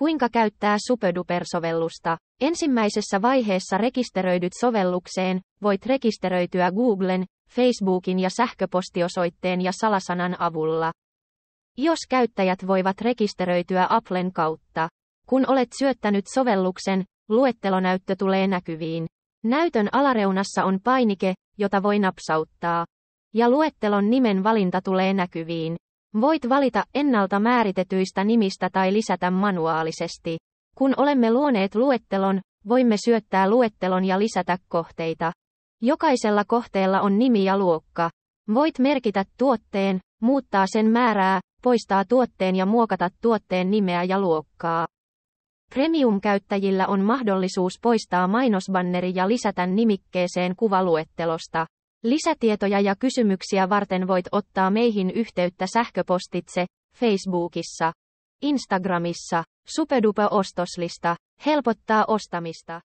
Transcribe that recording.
Kuinka käyttää SuperDuper-sovellusta? Ensimmäisessä vaiheessa rekisteröidyt sovellukseen, voit rekisteröityä Googlen, Facebookin ja sähköpostiosoitteen ja salasanan avulla. Jos käyttäjät voivat rekisteröityä Applen kautta. Kun olet syöttänyt sovelluksen, luettelonäyttö tulee näkyviin. Näytön alareunassa on painike, jota voi napsauttaa. Ja luettelon nimen valinta tulee näkyviin. Voit valita ennalta määritetyistä nimistä tai lisätä manuaalisesti. Kun olemme luoneet luettelon, voimme syöttää luettelon ja lisätä kohteita. Jokaisella kohteella on nimi ja luokka. Voit merkitä tuotteen, muuttaa sen määrää, poistaa tuotteen ja muokata tuotteen nimeä ja luokkaa. Premium-käyttäjillä on mahdollisuus poistaa mainosbanneri ja lisätä nimikkeeseen kuva luettelosta. Lisätietoja ja kysymyksiä varten voit ottaa meihin yhteyttä sähköpostitse, Facebookissa, Instagramissa. SuperDuper ostoslista helpottaa ostamista.